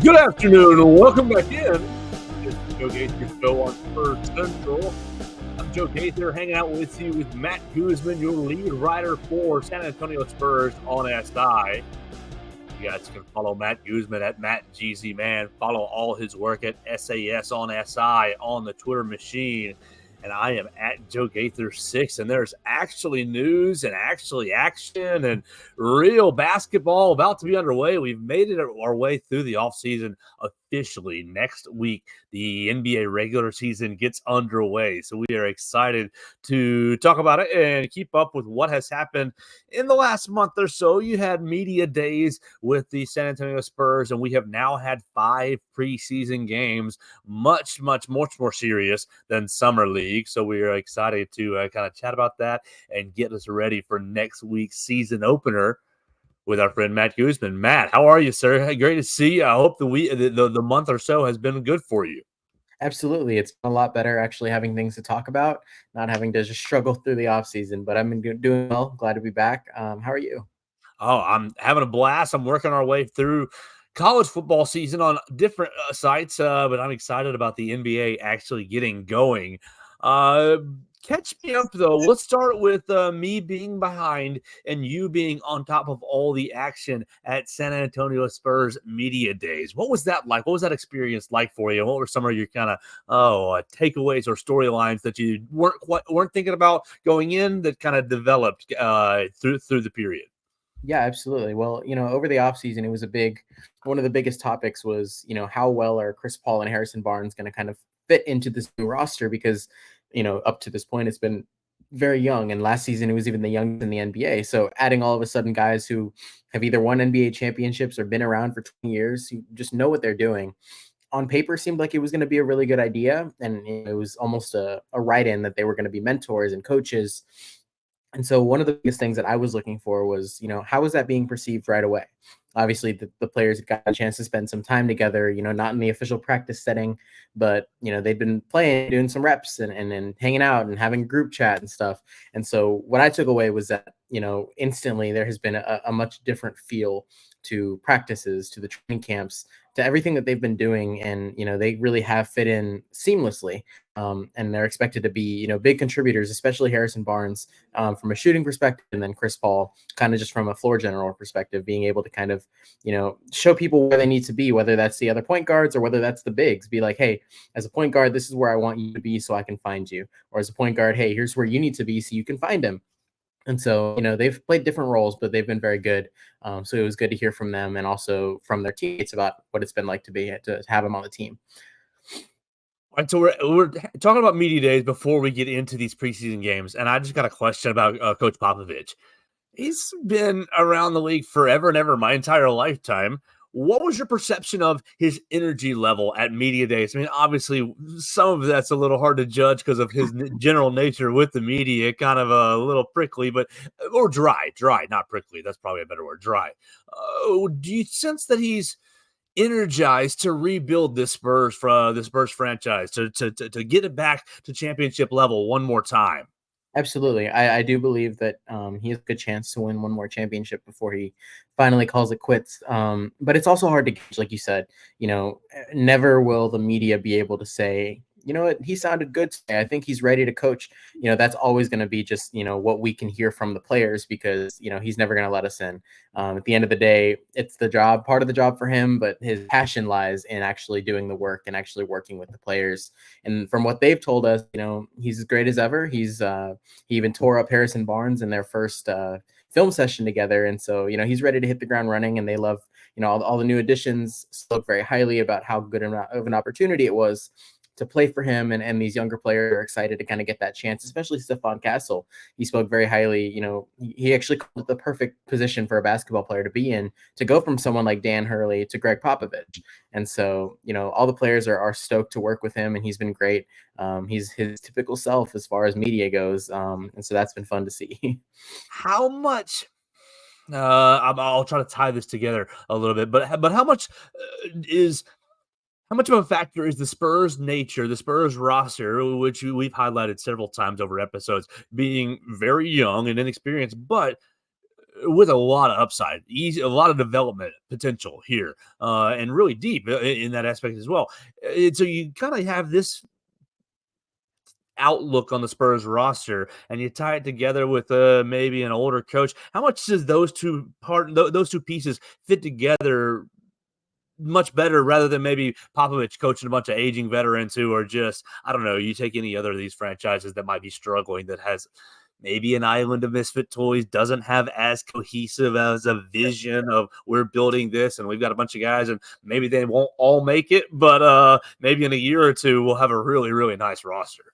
Good afternoon, and welcome back in. It's the Joe Gaither Show on Spurs Central. I'm Joe Gaither, hanging out with you with Matt Guzman, your lead writer for San Antonio Spurs on SI. You guys can follow Matt Guzman at MattGZMan. Follow all his work at SAS on SI on the Twitter machine. And I am at Joe Gaither 6, and there's actually news and actually action and real basketball about to be underway. We've made it our way through the offseason officially. Next week, the NBA regular season gets underway. So we are excited to talk about it and keep up with what has happened in the last month or so. You had media days with the San Antonio Spurs, and we have now had 5 preseason games, much more serious than Summer League. So we are excited to kind of chat about that and get us ready for next week's season opener with our friend Matt Guzman. Matt, how are you, sir? Hey, great to see you. I hope the month or so has been good for you. Absolutely. It's a lot better actually having things to talk about, not having to just struggle through the off season, but I'm doing well. Glad to be back. How are you? Oh, I'm having a blast. I'm working our way through college football season on different sites, but I'm excited about the NBA actually getting going. Uh, Catch me up, though. Let's start with me being behind and you being on top of all the action at San Antonio Spurs Media Days. What was that like? What was that experience like for you? What were some of your kind of takeaways or storylines that you weren't thinking about going in that kind of developed through the period? Yeah, absolutely. Well, over the offseason, one of the biggest topics was, how well are Chris Paul and Harrison Barnes going to kind of fit into this new roster? Because, up to this point, it's been very young. And last season, it was even the youngest in the NBA. So adding all of a sudden guys who have either won NBA championships or been around for 20 years, who just know what they're doing, on paper seemed like it was going to be a really good idea. And it was almost a write-in that they were going to be mentors and coaches. And so one of the biggest things that I was looking for was, how was that being perceived right away? Obviously, the players got a chance to spend some time together, not in the official practice setting, but, they've been playing, doing some reps and hanging out and having group chat and stuff. And so what I took away was that, instantly there has been a much different feel to practices, to the training camps, to everything that they've been doing. And, they really have fit in seamlessly. And they're expected to be, big contributors, especially Harrison Barnes from a shooting perspective, and then Chris Paul kind of just from a floor general perspective, being able to kind of, show people where they need to be, whether that's the other point guards or whether that's the bigs. Be like, hey, as a point guard, this is where I want you to be so I can find you. Or as a point guard, hey, here's where you need to be so you can find him. And so, they've played different roles, but they've been very good. So it was good to hear from them and also from their teammates about what it's been like to have them on the team. All right, so we're talking about media days before we get into these preseason games, and I just got a question about Coach Popovich. He's been around the league forever and ever, my entire lifetime. What was your perception of his energy level at media days? I mean, obviously, some of that's a little hard to judge because of his general nature with the media, kind of a little prickly, but or dry, not prickly. That's probably a better word, dry. Do you sense that he's energized to rebuild this Spurs franchise to get it back to championship level one more time? Absolutely. I do believe that he has a good chance to win one more championship before he finally calls it quits. But it's also hard to gauge, like you said, never will the media be able to say, you know what, he sounded good today. I think he's ready to coach. That's always going to be just, what we can hear from the players because, he's never going to let us in. At the end of the day, it's part of the job for him, but his passion lies in actually doing the work and actually working with the players. And from what they've told us, he's as great as ever. He even tore up Harrison Barnes in their first film session together. And so, he's ready to hit the ground running, and they love, all the new additions spoke very highly about how good of an opportunity it was to play for him. And these younger players are excited to kind of get that chance, especially Stephon Castle. He spoke very highly. He actually called it the perfect position for a basketball player to be in, to go from someone like Dan Hurley to Greg Popovich. And so, all the players are stoked to work with him, and he's been great. He's his typical self as far as media goes. And so that's been fun to see. How much I'll try to tie this together a little bit, but how much how much of a factor is the Spurs nature, the Spurs roster, which we've highlighted several times over episodes, being very young and inexperienced, but with a lot of upside, a lot of development potential here, and really deep in that aspect as well. And so you kind of have this outlook on the Spurs roster, and you tie it together with maybe an older coach. How much does those two pieces fit together much better rather than maybe Popovich coaching a bunch of aging veterans who are just, I don't know, you take any other of these franchises that might be struggling that has maybe an island of misfit toys, doesn't have as cohesive as a vision of we're building this and we've got a bunch of guys and maybe they won't all make it, but maybe in a year or two we'll have a really, really nice roster.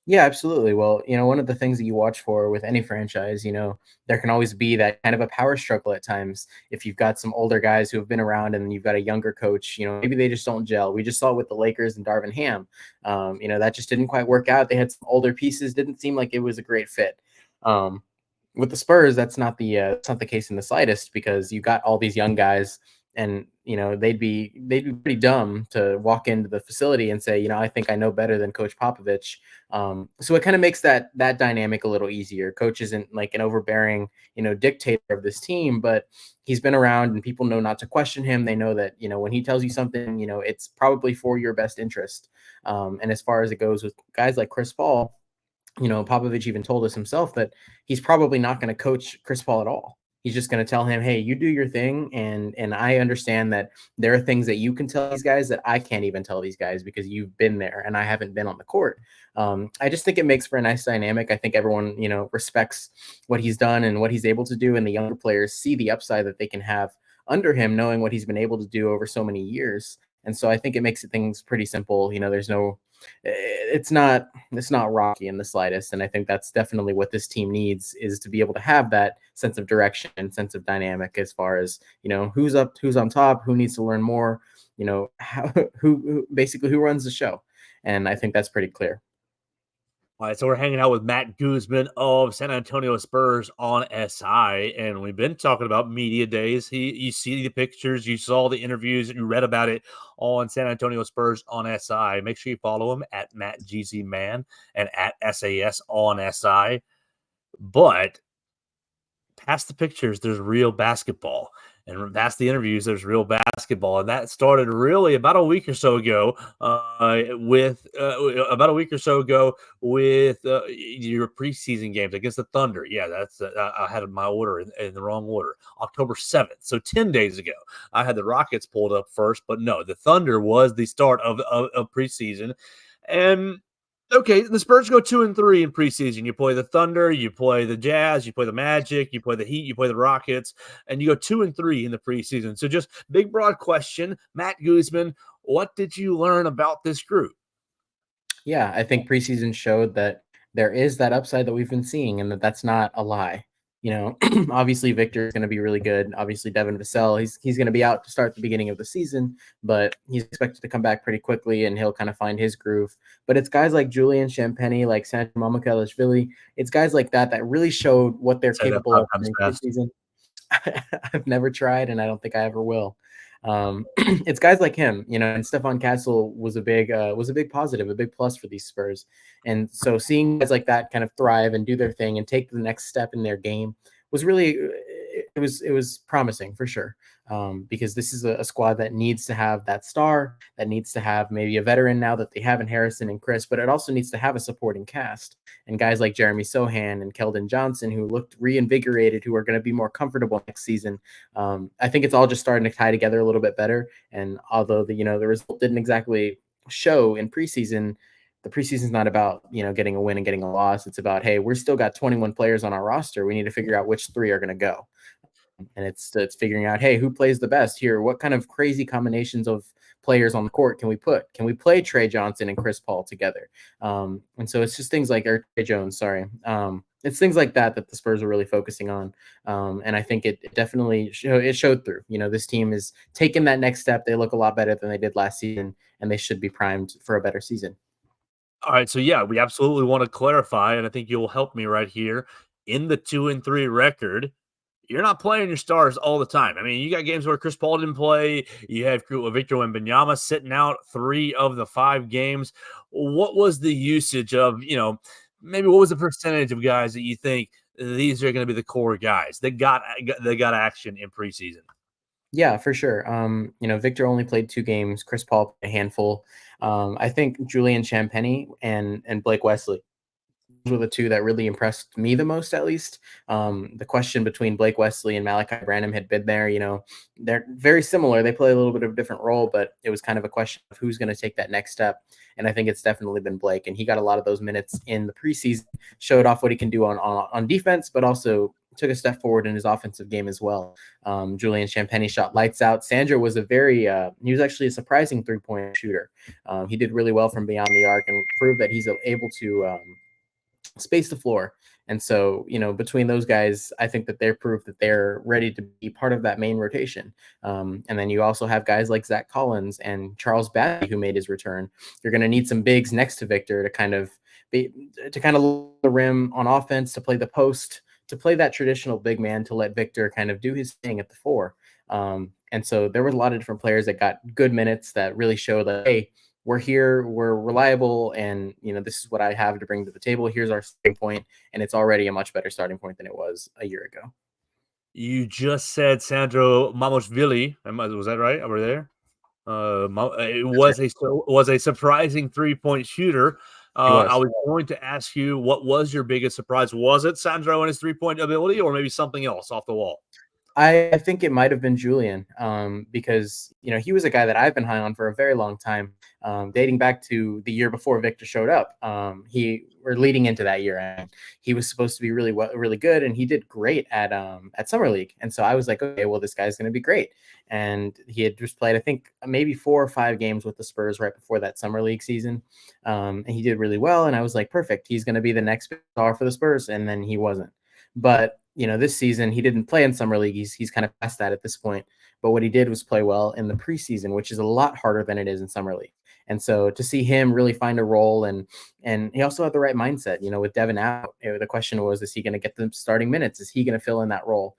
Yeah, absolutely. Well, one of the things that you watch for with any franchise, there can always be that kind of a power struggle at times. If you've got some older guys who have been around and you've got a younger coach, maybe they just don't gel. We just saw it with the Lakers and Darvin Ham. That just didn't quite work out. They had some older pieces, didn't seem like it was a great fit. With the Spurs, that's not the case in the slightest, because you got all these young guys, and they'd be pretty dumb to walk into the facility and say, I think I know better than Coach Popovich. So it kind of makes that dynamic a little easier. Coach isn't like an overbearing, dictator of this team, but he's been around and people know not to question him. They know that, when he tells you something, it's probably for your best interest. And as far as it goes with guys like Chris Paul, Popovich even told us himself that he's probably not going to coach Chris Paul at all. He's just going to tell him, hey, you do your thing. And I understand that there are things that you can tell these guys that I can't even tell these guys because you've been there and I haven't been on the court. I just think it makes for a nice dynamic. I think everyone, respects what he's done and what he's able to do. And the younger players see the upside that they can have under him, knowing what he's been able to do over so many years. And so I think it makes things pretty simple. It's not rocky in the slightest. And I think that's definitely what this team needs, is to be able to have that sense of direction and sense of dynamic as far as, who's on top, who needs to learn more, who basically who runs the show. And I think that's pretty clear. All right, so we're hanging out with Matt Guzman of San Antonio Spurs on SI, and we've been talking about media days. You see the pictures, you saw the interviews, and you read about it on San Antonio Spurs on SI. Make sure you follow him at MattGZMan and at SAS on SI. But past the pictures, there's real basketball. And past the interviews, there's real basketball. And that started really about a week or so ago with your preseason games against the Thunder. Yeah, that's I had my order in the wrong order. October 7th. So 10 days ago, I had the Rockets pulled up first. But no, the Thunder was the start of preseason. And okay, the Spurs go 2-3 in preseason. You play the Thunder, you play the Jazz, you play the Magic, you play the Heat, you play the Rockets, and you go 2-3 in the preseason. So just big, broad question, Matt Guzman, what did you learn about this group? Yeah, I think preseason showed that there is that upside that we've been seeing, and that's not a lie. Obviously Victor is going to be really good. Obviously Devin Vassell, he's going to be out to start the beginning of the season, but he's expected to come back pretty quickly and he'll kind of find his groove. But it's guys like Julian Champagny, like Sancho Mamukelashvili. It's guys like that really showed what they're capable of in preseason. I've never tried, and I don't think I ever will. It's guys like him, and Stefan Castle was a big positive, a big plus for these Spurs. And so seeing guys like that kind of thrive and do their thing and take the next step in their game was really, it was promising for sure. Because this is a squad that needs to have that star, that needs to have maybe a veteran now that they have in Harrison and Chris, but it also needs to have a supporting cast and guys like Jeremy Sohan and Keldon Johnson, who looked reinvigorated, who are going to be more comfortable next season. I think it's all just starting to tie together a little bit better. And although the result didn't exactly show in preseason, the preseason is not about, getting a win and getting a loss. It's about, hey, we're still got 21 players on our roster. We need to figure out which 3 are going to go. And it's figuring out, hey, who plays the best here? What kind of crazy combinations of players on the court can we put? Can we play Trey Johnson and Chris Paul together? And so it's just things like Trey Jones. Sorry, it's things like that the Spurs are really focusing on. And I think it definitely showed through. This team is taking that next step. They look a lot better than they did last season, and they should be primed for a better season. All right, so yeah, we absolutely want to clarify, and I think you'll help me right here. In the 2-3 record, you're not playing your stars all the time. I mean, you got games where Chris Paul didn't play. You have Victor Wembanyama sitting out 3 of the 5 games. What was the usage of, maybe what was the percentage of guys that you think these are going to be the core guys. They got action in preseason. Yeah, for sure. Victor only played 2 games. Chris Paul played a handful. I think Julian Champagnie and Blake Wesley were the 2 that really impressed me the most, at least. The question between Blake Wesley and Malachi Branham had been there. They're very similar. They play a little bit of a different role, but it was kind of a question of who's going to take that next step. And I think it's definitely been Blake. And he got a lot of those minutes in the preseason, showed off what he can do on defense, but also took a step forward in his offensive game as well. Julian Champagnie shot lights out. Sandro was he was actually a surprising 3-point shooter. He did really well from beyond the arc and proved that he's able to space the floor. And so, between those guys, I think that they're proof that they're ready to be part of that main rotation. And then you also have guys like Zach Collins and Charles Bassey, who made his return. You're going to need some bigs next to Victor to kind of look the rim on offense, to play the post, to play that traditional big man, to let Victor kind of do his thing at the 4. And so there were a lot of different players that got good minutes that really showed that, hey, we're here, we're reliable, and this is what I have to bring to the table. Here's our starting point, and it's already a much better starting point than it was a year ago. You just said Sandro Mamoshvili. Was that right over there? It was a surprising 3-point shooter. I was going to ask you, what was your biggest surprise? Was it Sandro and his 3-point ability, or maybe something else off the wall? I think it might have been Julian, because he was a guy that I've been high on for a very long time, dating back to the year before Victor showed up. We're leading into that year, and he was supposed to be really good, and he did great at Summer League. And so I was like, okay, well, this guy's going to be great. And he had just played, I think, maybe 4 or 5 games with the Spurs right before that Summer League season, and he did really well. And I was like, perfect, he's going to be the next big star for the Spurs. And then he wasn't. But this season he didn't play in Summer League. He's kind of past that at this point. But what he did was play well in the preseason, which is a lot harder than it is in Summer League. And so to see him really find a role, and he also had the right mindset. With Devin out, the question was, is he going to get the starting minutes? Is he going to fill in that role?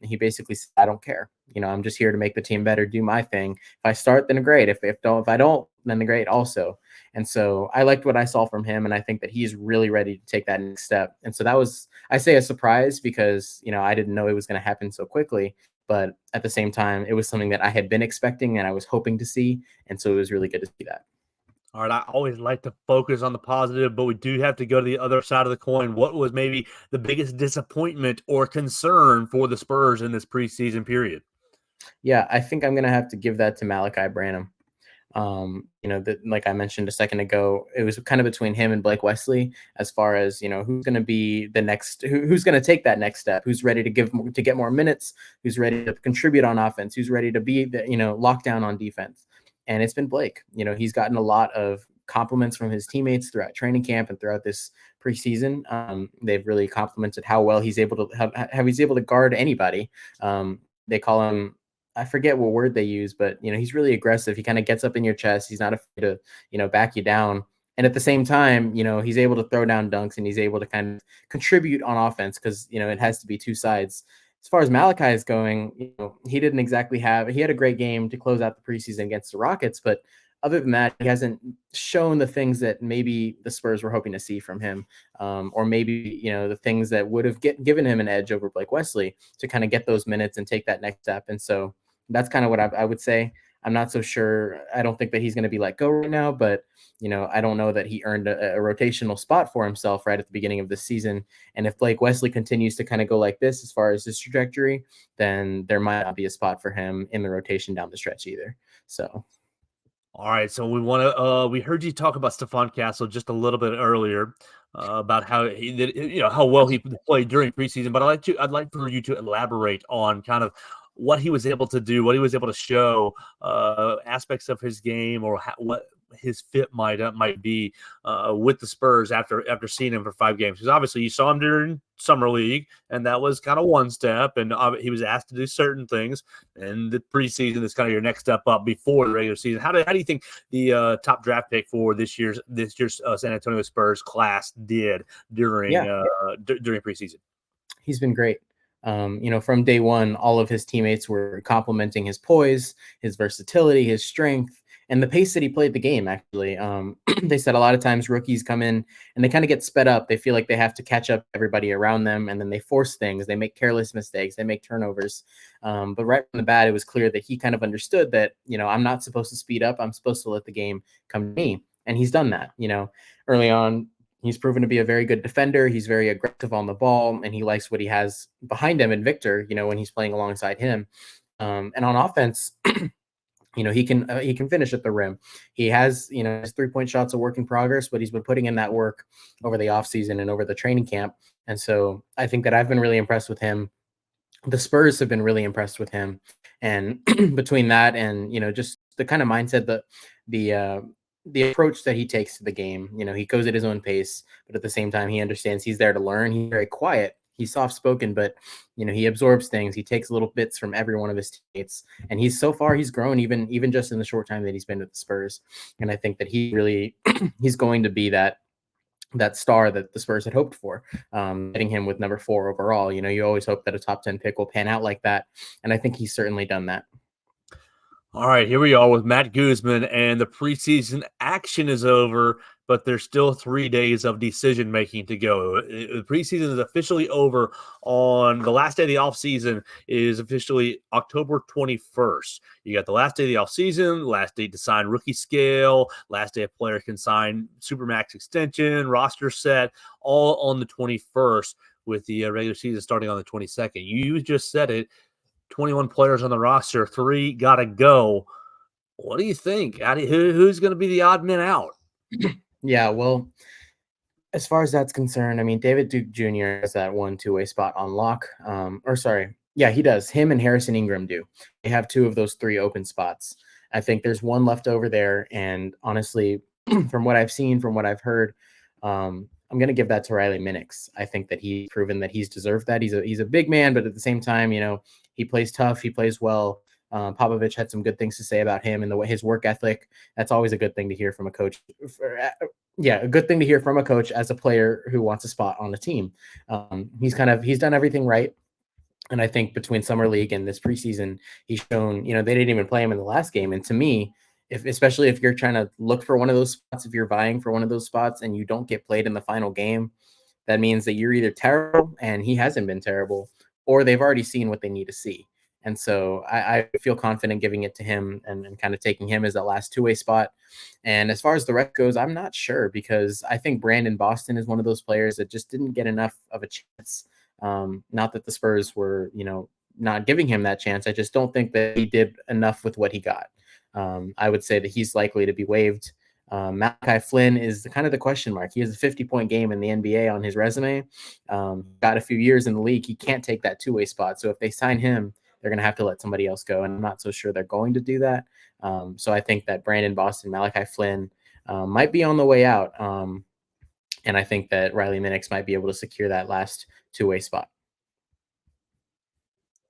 He basically said, I don't care. I'm just here to make the team better, do my thing. If I start, then great. If I don't, then great also. And so I liked what I saw from him, and I think that he's really ready to take that next step. And so that was, I say, a surprise, because I didn't know it was going to happen so quickly. But at the same time, it was something that I had been expecting and I was hoping to see. And so it was really good to see that. All right, I always like to focus on the positive, but we do have to go to the other side of the coin. What was maybe the biggest disappointment or concern for the Spurs in this preseason period? Yeah, I think I'm going to have to give that to Malachi Branham. Like I mentioned a second ago, it was kind of between him and Blake Wesley as far as, who's going to be the next, who's going to take that next step, who's ready to get more minutes, who's ready to contribute on offense, who's ready to be locked down on defense. And it's been Blake. He's gotten a lot of compliments from his teammates throughout training camp and throughout this preseason. They've really complimented how well he's able to how he's able to guard anybody. They call him, I forget what word they use, but he's really aggressive. He kind of gets up in your chest. He's not afraid to back you down. And at the same time, he's able to throw down dunks, and he's able to kind of contribute on offense, because it has to be 2 sides. As far as Malachi is going, he didn't exactly he had a great game to close out the preseason against the Rockets, but other than that, he hasn't shown the things that maybe the Spurs were hoping to see from him, or maybe the things that would have given him an edge over Blake Wesley to kind of get those minutes and take that next step. And so that's kind of what I would say. I'm not so sure. I don't think that he's going to be let go right now, but I don't know that he earned a rotational spot for himself right at the beginning of the season. And if Blake Wesley continues to kind of go like this as far as his trajectory, then there might not be a spot for him in the rotation down the stretch either. So. All right, so we heard you talk about Stephon Castle just a little bit earlier, about how he did, how well he played during preseason. But I'd like for you to elaborate on kind of what he was able to do, what he was able to show, aspects of his game, or what his fit might be with the Spurs after seeing him for 5 games. Because obviously you saw him during Summer League, and that was kind of one step, and he was asked to do certain things. And the preseason is kind of your next step up before the regular season. How do you think the top draft pick for this year's San Antonio Spurs class did during preseason? He's been great. From day one, all of his teammates were complimenting his poise, his versatility, his strength, and the pace that he played the game, actually. They said a lot of times rookies come in and they kind of get sped up. They feel like they have to catch up to everybody around them, and then they force things. They make careless mistakes. They make turnovers. But right from the bat, it was clear that he kind of understood that, I'm not supposed to speed up. I'm supposed to let the game come to me. And he's done that, early on. He's proven to be a very good defender. He's very aggressive on the ball, and he likes what he has behind him in Victor, when he's playing alongside him. And on offense, he can finish at the rim. He has, his 3-point shots a work in progress, but he's been putting in that work over the offseason and over the training camp. And so I think that I've been really impressed with him. The Spurs have been really impressed with him. And between that and, just the kind of mindset that the approach that he takes to the game, he goes at his own pace, but at the same time, he understands he's there to learn. He's very quiet. He's soft-spoken, but, he absorbs things. He takes little bits from every one of his teammates. And he's grown even just in the short time that he's been with the Spurs. And I think that he really, he's going to be that star that the Spurs had hoped for, getting him with number 4 overall. You always hope that a top 10 pick will pan out like that. And I think he's certainly done that. All right, here we are with Matt Guzman, and the preseason action is over, but there's still 3 days of decision-making to go. The preseason is officially over on the last day of the offseason is officially October 21st. You got the last day of the offseason, last day to sign rookie scale, last day a player can sign Supermax extension, roster set, all on the 21st with the regular season starting on the 22nd. You just said it. 21 players on the roster, 3 got to go. What do you think? Who's going to be the odd man out? Yeah, well, as far as that's concerned, I mean, David Duke Jr. has that 1-2-way spot on lock. Yeah, he does. Him and Harrison Ingram do. They have 2 of those 3 open spots. I think there's 1 left over there, and honestly, from what I've seen, from what I've heard, I'm going to give that to Riley Minix. I think that he's proven that he's deserved that. He's a big man, but at the same time, he plays tough. He plays well. Popovich had some good things to say about him and his work ethic. That's always a good thing to hear from a coach. A good thing to hear from a coach as a player who wants a spot on the team. He's done everything right. And I think between summer league and this preseason, he's shown, they didn't even play him in the last game. And to me, especially if you're trying to look for one of those spots, if you're vying for one of those spots and you don't get played in the final game, that means that you're either terrible, and he hasn't been terrible, or they've already seen what they need to see. And so I feel confident giving it to him and kind of taking him as that last 2-way spot. And as far as the rest goes, I'm not sure, because I think Brandon Boston is one of those players that just didn't get enough of a chance. Not that the Spurs were, not giving him that chance. I just don't think that he did enough with what he got. I would say that he's likely to be waived. Malachi Flynn is the question mark. He has a 50-point game in the NBA on his resume. Got a few years in the league. He can't take that 2-way spot. So if they sign him, they're going to have to let somebody else go. And I'm not so sure they're going to do that. So I think that Brandon Boston, Malachi Flynn might be on the way out. And I think that Riley Minix might be able to secure that last 2-way spot.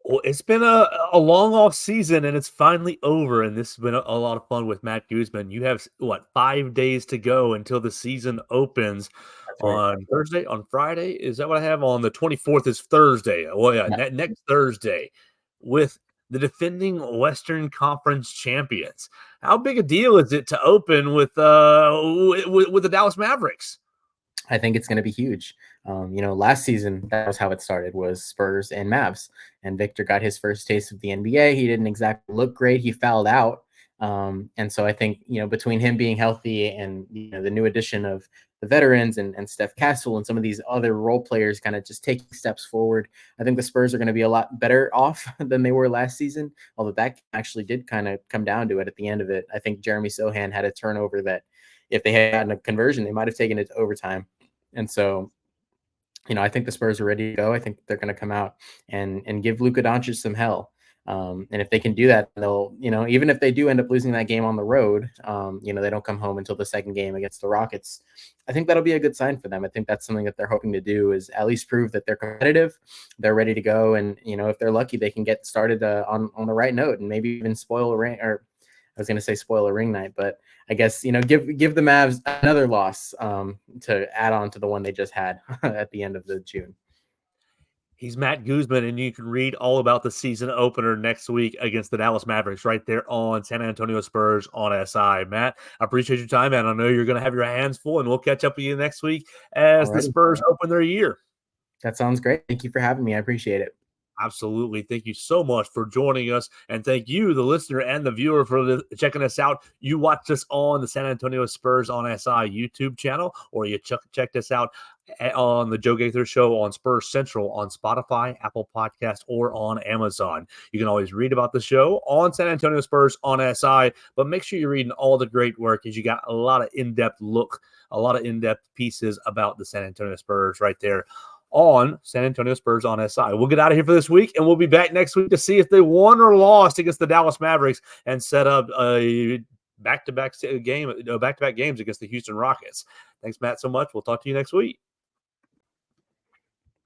Well, it's been a long off season, and it's finally over, and this has been a lot of fun with Matt Guzman. You have, 5 days to go until the season opens. That's right. On Thursday, on Friday? Is that what I have? On the 24th is Thursday. Well, yeah. Next Thursday with the defending Western Conference champions. How big a deal is it to open with the Dallas Mavericks? I think it's going to be huge. Last season, that was how it started, was Spurs and Mavs. And Victor got his first taste of the NBA. He didn't exactly look great. He fouled out. And so I think, between him being healthy and, the new addition of the veterans and Steph Castle and some of these other role players kind of just taking steps forward, I think the Spurs are going to be a lot better off than they were last season, although that actually did kind of come down to it at the end of it. I think Jeremy Sohan had a turnover that if they had gotten a conversion, they might have taken it to overtime. And so, I think the Spurs are ready to go. I think they're going to come out and give Luka Doncic some hell. And if they can do that, they'll, even if they do end up losing that game on the road, they don't come home until the second game against the Rockets. I think that'll be a good sign for them. I think that's something that they're hoping to do, is at least prove that they're competitive, they're ready to go. And, if they're lucky, they can get started on the right note and maybe even spoil a ring, or I was going to say spoil a ring night, but I guess, give the Mavs another loss to add on to the one they just had at the end of the June. He's Matt Guzman, and you can read all about the season opener next week against the Dallas Mavericks right there on San Antonio Spurs on SI. Matt, I appreciate your time, man. I know you're going to have your hands full, and we'll catch up with you next week as the Alrighty. Spurs open their year. That sounds great. Thank you for having me. I appreciate it. Absolutely. Thank you so much for joining us. And thank you, the listener and the viewer, for checking us out. You watched us on the San Antonio Spurs on SI YouTube channel, or you checked us out on the Joe Gaither Show on Spurs Central on Spotify, Apple Podcast, or on Amazon. You can always read about the show on San Antonio Spurs on SI, but make sure you're reading all the great work, as you got a lot of in-depth pieces about the San Antonio Spurs right there on San Antonio Spurs on SI. We'll get out of here for this week, and we'll be back next week to see if they won or lost against the Dallas Mavericks and set up a back-to-back games against the Houston Rockets. Thanks, Matt, so much. We'll talk to you next week.